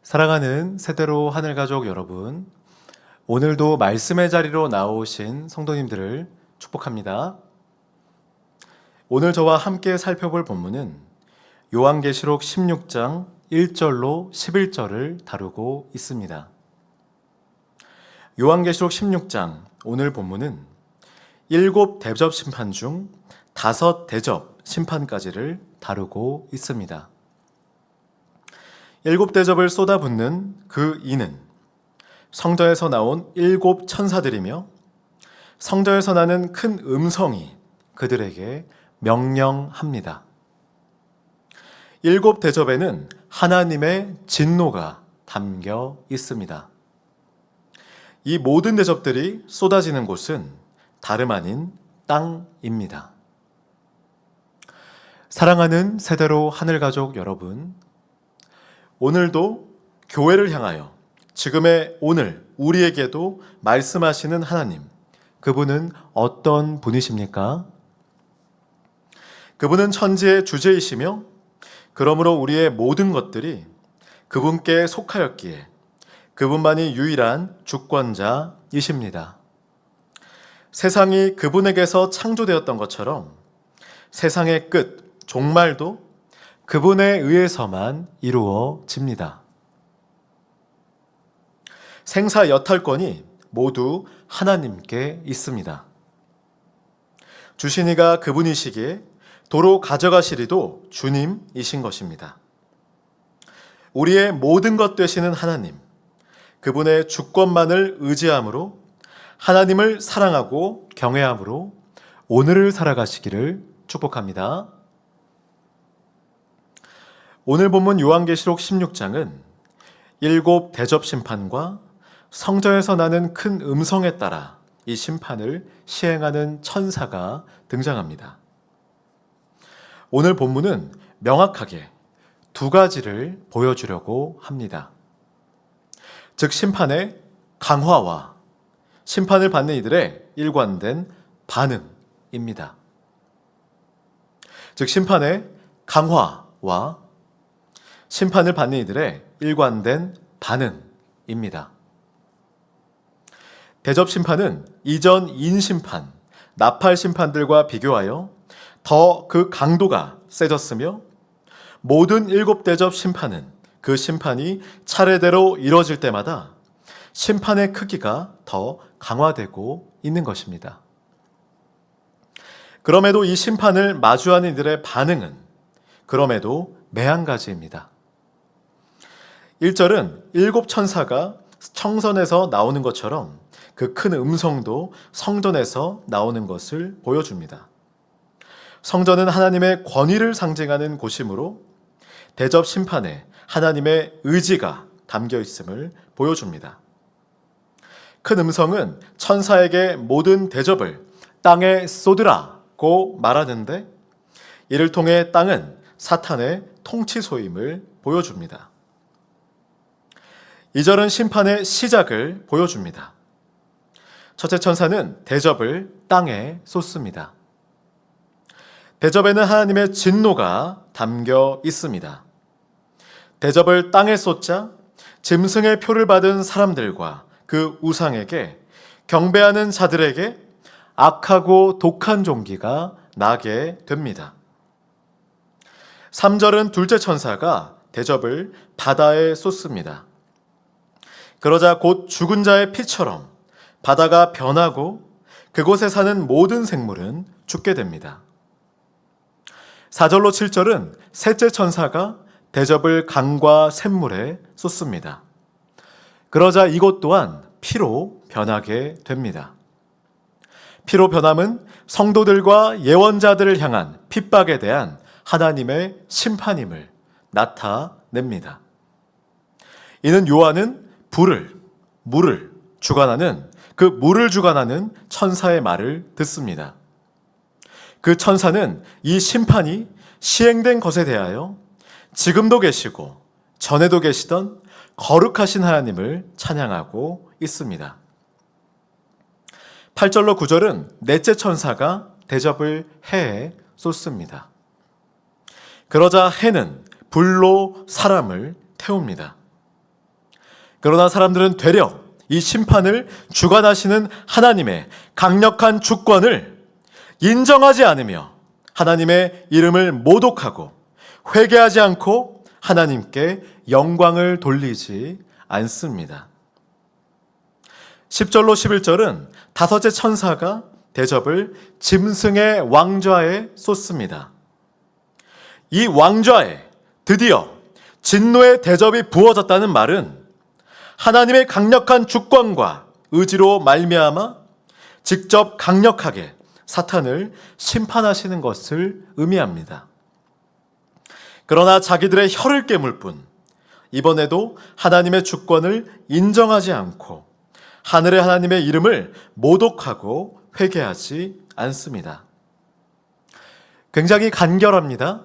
사랑하는 세대로 하늘가족 여러분, 오늘도 말씀의 자리로 나오신 성도님들을 축복합니다. 오늘 저와 함께 살펴볼 본문은 요한계시록 16장 1절로 11절을 다루고 있습니다. 요한계시록 16장 오늘 본문은 7 대접 심판 중 5 대접 심판까지를 다루고 있습니다. 7 대접을 쏟아붓는 그 이는 성전에서 나온 7 천사들이며 성전에서 나는 큰 음성이 그들에게 명령합니다. 7 대접에는 하나님의 진노가 담겨 있습니다. 이 모든 대접들이 쏟아지는 곳은 다름 아닌 땅입니다. 사랑하는 세대로 하늘가족 여러분, 오늘도 교회를 향하여 지금의 오늘 우리에게도 말씀하시는 하나님, 그분은 어떤 분이십니까? 그분은 천지의 주제이시며 그러므로 우리의 모든 것들이 그분께 속하였기에 그분만이 유일한 주권자이십니다. 세상이 그분에게서 창조되었던 것처럼 세상의 끝, 종말도 그분에 의해서만 이루어집니다. 생사 여탈권이 모두 하나님께 있습니다. 주시니가 그분이시기에 도로 가져가시리도 주님이신 것입니다. 우리의 모든 것 되시는 하나님, 그분의 주권만을 의지함으로 하나님을 사랑하고 경외함으로 오늘을 살아가시기를 축복합니다. 오늘 본문 요한계시록 16장은 7 대접 심판과 성전에서 나는 큰 음성에 따라 이 심판을 시행하는 천사가 등장합니다. 오늘 본문은 명확하게 2 가지를 보여주려고 합니다. 즉 심판의 강화와 심판을 받는 이들의 일관된 반응입니다. 즉 심판의 강화와 심판을 받는 이들의 일관된 반응입니다. 대접 심판은 이전 인심판, 나팔 심판들과 비교하여 더 그 강도가 세졌으며 모든 7 대접 심판은 그 심판이 차례대로 이루어질 때마다 심판의 크기가 더 강화되고 있는 것입니다. 그럼에도 이 심판을 마주하는 이들의 반응은 그럼에도 매한가지입니다. 1절은 7 천사가 청선에서 나오는 것처럼 그 큰 음성도 성전에서 나오는 것을 보여줍니다. 성전은 하나님의 권위를 상징하는 곳이므로 대접 심판에 하나님의 의지가 담겨 있음을 보여줍니다. 큰 음성은 천사에게 모든 대접을 땅에 쏟으라고 말하는데 이를 통해 땅은 사탄의 통치소임을 보여줍니다. 2절은 심판의 시작을 보여줍니다. 첫째 천사는 대접을 땅에 쏟습니다. 대접에는 하나님의 진노가 담겨 있습니다. 대접을 땅에 쏟자 짐승의 표를 받은 사람들과 그 우상에게 경배하는 자들에게 악하고 독한 종기가 나게 됩니다. 3절은 둘째 천사가 대접을 바다에 쏟습니다. 그러자 곧 죽은 자의 피처럼 바다가 변하고 그곳에 사는 모든 생물은 죽게 됩니다. 4절로 7절은 셋째 천사가 대접을 강과 샘물에 쏟습니다. 그러자 이곳 또한 피로 변하게 됩니다. 피로 변함은 성도들과 예언자들을 향한 핍박에 대한 하나님의 심판임을 나타냅니다. 이는 요한은 물을 주관하는 천사의 말을 듣습니다. 그 천사는 이 심판이 시행된 것에 대하여 지금도 계시고 전에도 계시던 거룩하신 하나님을 찬양하고 있습니다. 8절로 9절은 넷째 천사가 대접을 해에 쏟습니다. 그러자 해는 불로 사람을 태웁니다. 그러나 사람들은 되려 이 심판을 주관하시는 하나님의 강력한 주권을 인정하지 않으며 하나님의 이름을 모독하고 회개하지 않고 하나님께 영광을 돌리지 않습니다. 10절로 11절은 다섯째 천사가 대접을 짐승의 왕좌에 쏟습니다. 이 왕좌에 드디어 진노의 대접이 부어졌다는 말은 하나님의 강력한 주권과 의지로 말미암아 직접 강력하게 사탄을 심판하시는 것을 의미합니다. 그러나 자기들의 혀를 깨물 뿐 이번에도 하나님의 주권을 인정하지 않고 하늘의 하나님의 이름을 모독하고 회개하지 않습니다. 굉장히 간결합니다.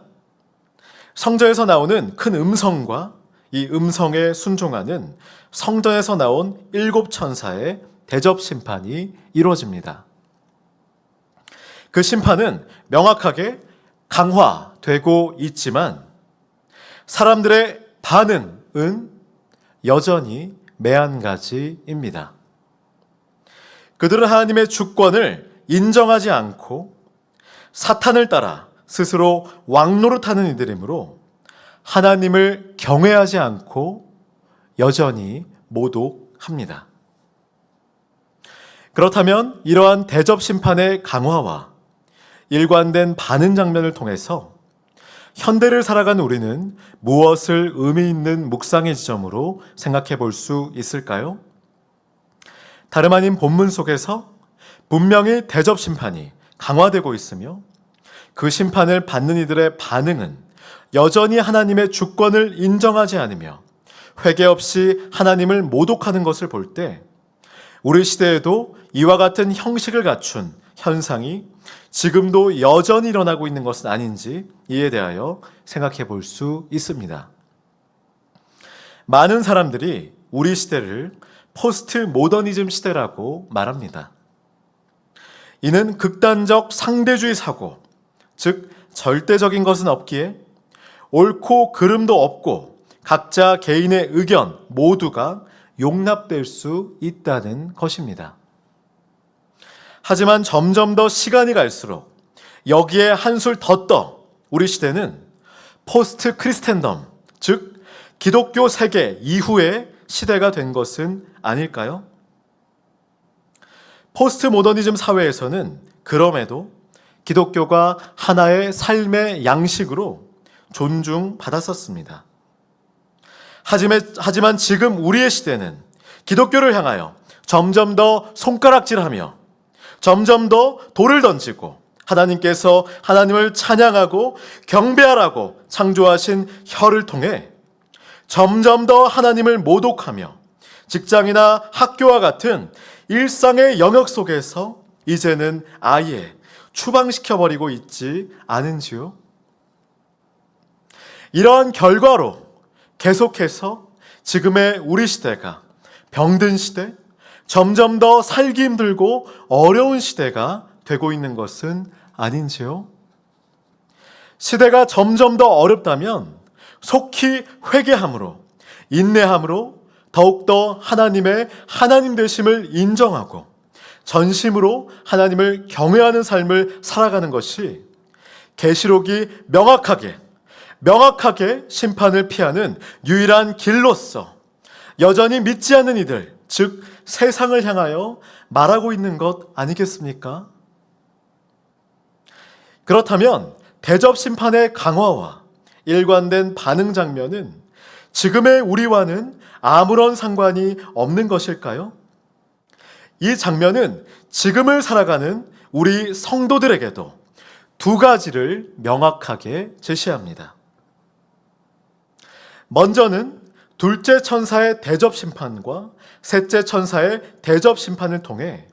성전에서 나오는 큰 음성과 이 음성에 순종하는 성전에서 나온 7 천사의 대접 심판이 이루어집니다. 그 심판은 명확하게 강화되고 있지만 사람들의 반응은 여전히 매한가지입니다. 그들은 하나님의 주권을 인정하지 않고 사탄을 따라 스스로 왕노릇하는 이들이므로 하나님을 경외하지 않고 여전히 모독합니다. 그렇다면 이러한 대접 심판의 강화와 일관된 반응 장면을 통해서 현대를 살아가는 우리는 무엇을 의미 있는 묵상의 지점으로 생각해 볼 수 있을까요? 다름 아닌 본문 속에서 분명히 대접 심판이 강화되고 있으며 그 심판을 받는 이들의 반응은 여전히 하나님의 주권을 인정하지 않으며 회개 없이 하나님을 모독하는 것을 볼 때 우리 시대에도 이와 같은 형식을 갖춘 현상이 지금도 여전히 일어나고 있는 것은 아닌지 이에 대하여 생각해 볼 수 있습니다. 많은 사람들이 우리 시대를 포스트 모더니즘 시대라고 말합니다. 이는 극단적 상대주의 사고, 즉 절대적인 것은 없기에 옳고 그름도 없고 각자 개인의 의견 모두가 용납될 수 있다는 것입니다. 하지만 점점 더 시간이 갈수록 여기에 한술 더 떠 우리 시대는 포스트 크리스텐덤, 즉 기독교 세계 이후의 시대가 된 것은 아닐까요? 포스트 모더니즘 사회에서는 그럼에도 기독교가 하나의 삶의 양식으로 존중받았었습니다. 하지만 지금 우리의 시대는 기독교를 향하여 점점 더 손가락질하며 점점 더 돌을 던지고 하나님께서 하나님을 찬양하고 경배하라고 창조하신 혀를 통해 점점 더 하나님을 모독하며 직장이나 학교와 같은 일상의 영역 속에서 이제는 아예 추방시켜버리고 있지 않은지요? 이러한 결과로 계속해서 지금의 우리 시대가 병든 시대, 점점 더 살기 힘들고 어려운 시대가 되고 있는 것은 아닌지요? 시대가 점점 더 어렵다면 속히 회개함으로, 인내함으로 더욱더 하나님의 하나님 되심을 인정하고 전심으로 하나님을 경외하는 삶을 살아가는 것이 계시록이 명확하게 심판을 피하는 유일한 길로서 여전히 믿지 않는 이들, 즉 세상을 향하여 말하고 있는 것 아니겠습니까? 그렇다면 대접 심판의 강화와 일관된 반응 장면은 지금의 우리와는 아무런 상관이 없는 것일까요? 이 장면은 지금을 살아가는 우리 성도들에게도 두 가지를 명확하게 제시합니다. 먼저는 둘째 천사의 대접 심판과 셋째 천사의 대접 심판을 통해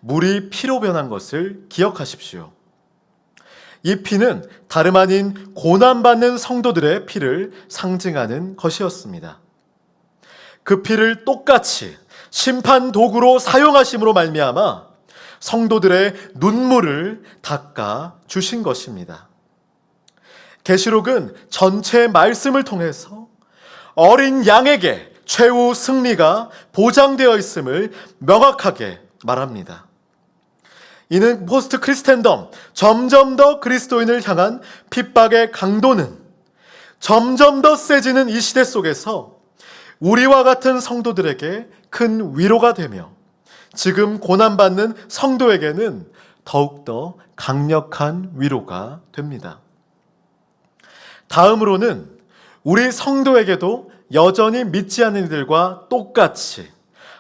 물이 피로 변한 것을 기억하십시오. 이 피는 다름 아닌 고난받는 성도들의 피를 상징하는 것이었습니다. 그 피를 똑같이 심판 도구로 사용하심으로 말미암아 성도들의 눈물을 닦아 주신 것입니다. 계시록은 전체 말씀을 통해서 어린 양에게 최후 승리가 보장되어 있음을 명확하게 말합니다. 이는 포스트 크리스텐덤, 점점 더 그리스도인을 향한 핍박의 강도는 점점 더 세지는 이 시대 속에서 우리와 같은 성도들에게 큰 위로가 되며 지금 고난받는 성도에게는 더욱더 강력한 위로가 됩니다. 다음으로는 우리 성도에게도 여전히 믿지 않는 이들과 똑같이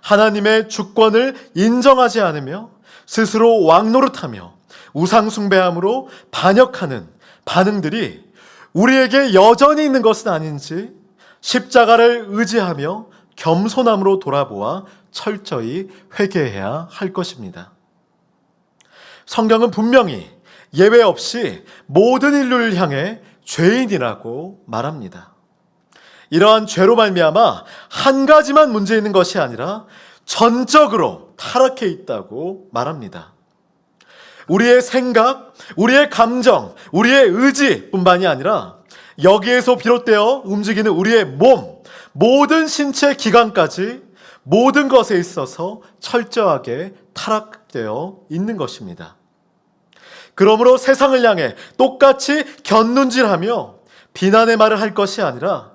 하나님의 주권을 인정하지 않으며 스스로 왕노릇하며 우상숭배함으로 반역하는 반응들이 우리에게 여전히 있는 것은 아닌지 십자가를 의지하며 겸손함으로 돌아보아 철저히 회개해야 할 것입니다. 성경은 분명히 예외 없이 모든 인류를 향해 죄인이라고 말합니다. 이러한 죄로 말미암아 한 가지만 문제 있는 것이 아니라 전적으로 타락해 있다고 말합니다. 우리의 생각, 우리의 감정, 우리의 의지뿐만이 아니라 여기에서 비롯되어 움직이는 우리의 몸, 모든 신체 기관까지 모든 것에 있어서 철저하게 타락되어 있는 것입니다. 그러므로 세상을 향해 똑같이 곁눈질하며 비난의 말을 할 것이 아니라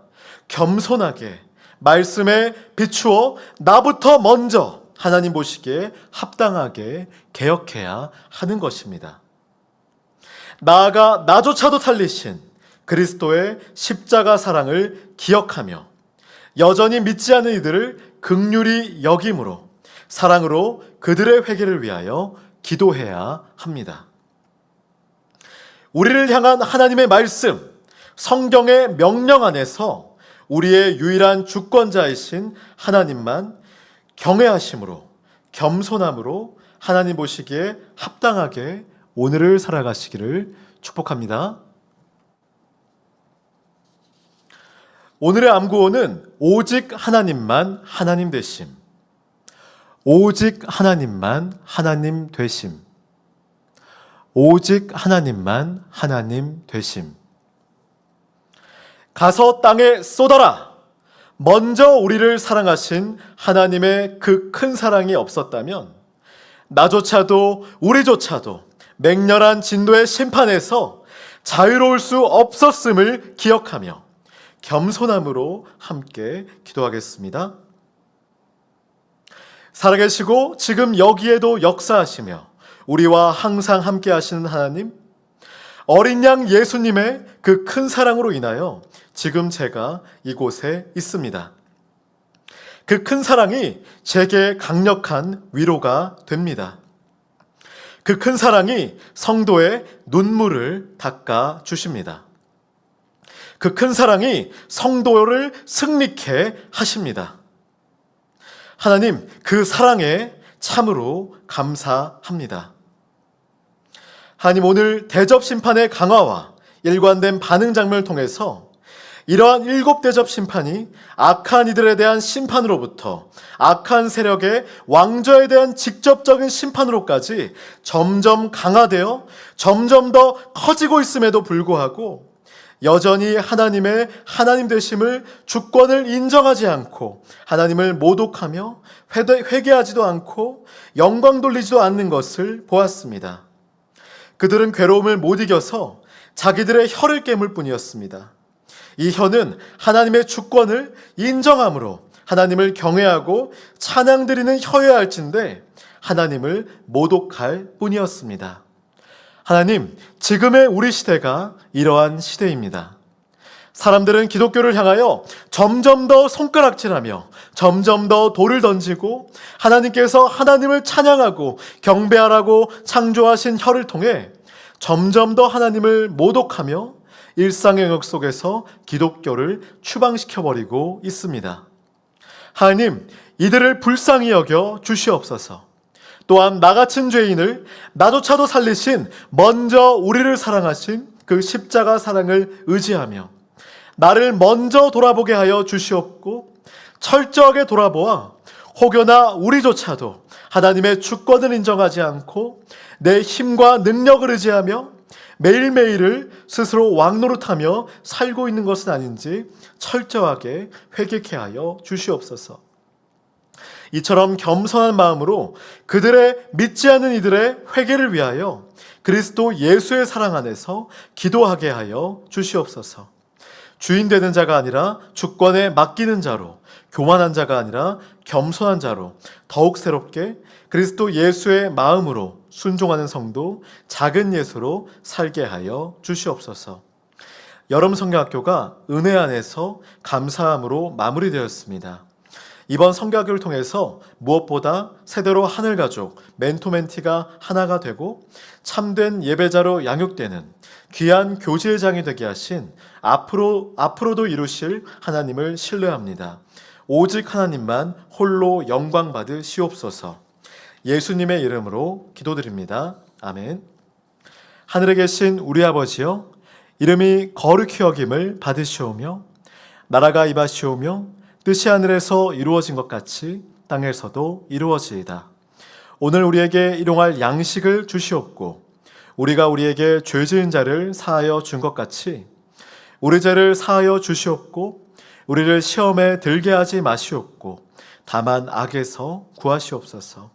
겸손하게 말씀에 비추어 나부터 먼저 하나님 보시기에 합당하게 개혁해야 하는 것입니다. 나아가 나조차도 살리신 그리스도의 십자가 사랑을 기억하며 여전히 믿지 않는 이들을 긍휼히 여김으로 사랑으로 그들의 회개를 위하여 기도해야 합니다. 우리를 향한 하나님의 말씀, 성경의 명령 안에서 우리의 유일한 주권자이신 하나님만 경외하심으로 겸손함으로 하나님 보시기에 합당하게 오늘을 살아가시기를 축복합니다. 오늘의 암구호는 오직 하나님만 하나님 되심. 오직 하나님만 하나님 되심. 오직 하나님만 하나님 되심. 가서 땅에 쏟아라. 먼저 우리를 사랑하신 하나님의 그 큰 사랑이 없었다면 나조차도 우리조차도 맹렬한 진노의 심판에서 자유로울 수 없었음을 기억하며 겸손함으로 함께 기도하겠습니다. 살아계시고 지금 여기에도 역사하시며 우리와 항상 함께 하시는 하나님, 어린 양 예수님의 그 큰 사랑으로 인하여 지금 제가 이곳에 있습니다. 그 큰 사랑이 제게 강력한 위로가 됩니다. 그 큰 사랑이 성도의 눈물을 닦아 주십니다. 그 큰 사랑이 성도를 승리케 하십니다. 하나님, 그 사랑에 참으로 감사합니다. 하나님, 오늘 대접 심판의 강화와 일관된 반응 장면을 통해서 이러한 7 대접 심판이 악한 이들에 대한 심판으로부터 악한 세력의 왕좌에 대한 직접적인 심판으로까지 점점 강화되어 점점 더 커지고 있음에도 불구하고 여전히 하나님의 하나님 되심을 주권을 인정하지 않고 하나님을 모독하며 회개하지도 않고 영광 돌리지도 않는 것을 보았습니다. 그들은 괴로움을 못 이겨서 자기들의 혀를 깨물 뿐이었습니다. 이 혀는 하나님의 주권을 인정함으로 하나님을 경외하고 찬양드리는 혀여야 할진데 하나님을 모독할 뿐이었습니다. 하나님, 지금의 우리 시대가 이러한 시대입니다. 사람들은 기독교를 향하여 점점 더 손가락질하며 점점 더 돌을 던지고 하나님께서 하나님을 찬양하고 경배하라고 창조하신 혀를 통해 점점 더 하나님을 모독하며 일상의 영역 속에서 기독교를 추방시켜버리고 있습니다. 하나님, 이들을 불쌍히 여겨 주시옵소서. 또한 나 같은 죄인을 나조차도 살리신 먼저 우리를 사랑하신 그 십자가 사랑을 의지하며 나를 먼저 돌아보게 하여 주시옵고 철저하게 돌아보아 혹여나 우리조차도 하나님의 주권을 인정하지 않고 내 힘과 능력을 의지하며 매일매일을 스스로 왕노릇하며 살고 있는 것은 아닌지 철저하게 회개케 하여 주시옵소서. 이처럼 겸손한 마음으로 그들의 믿지 않는 이들의 회개를 위하여 그리스도 예수의 사랑 안에서 기도하게 하여 주시옵소서. 주인 되는 자가 아니라 주권에 맡기는 자로, 교만한 자가 아니라 겸손한 자로 더욱 새롭게 그리스도 예수의 마음으로 순종하는 성도, 작은 예수로 살게 하여 주시옵소서. 여름 성경학교가 은혜 안에서 감사함으로 마무리되었습니다. 이번 성경학교를 통해서 무엇보다 세대로 하늘가족, 멘토멘티가 하나가 되고 참된 예배자로 양육되는 귀한 교제장이 되게 하신 앞으로도 이루실 하나님을 신뢰합니다. 오직 하나님만 홀로 영광 받으시옵소서. 예수님의 이름으로 기도드립니다. 아멘. 하늘에 계신 우리 아버지여, 이름이 거룩히 여김을 받으시오며 나라가 임하시오며 뜻이 하늘에서 이루어진 것 같이 땅에서도 이루어지이다. 오늘 우리에게 일용할 양식을 주시옵고 우리가 우리에게 죄 지은 자를 사하여 준 것 같이 우리 죄를 사하여 주시옵고 우리를 시험에 들게 하지 마시옵고 다만 악에서 구하시옵소서.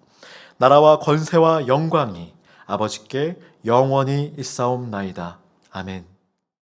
나라와 권세와 영광이 아버지께 영원히 있사옵나이다. 아멘.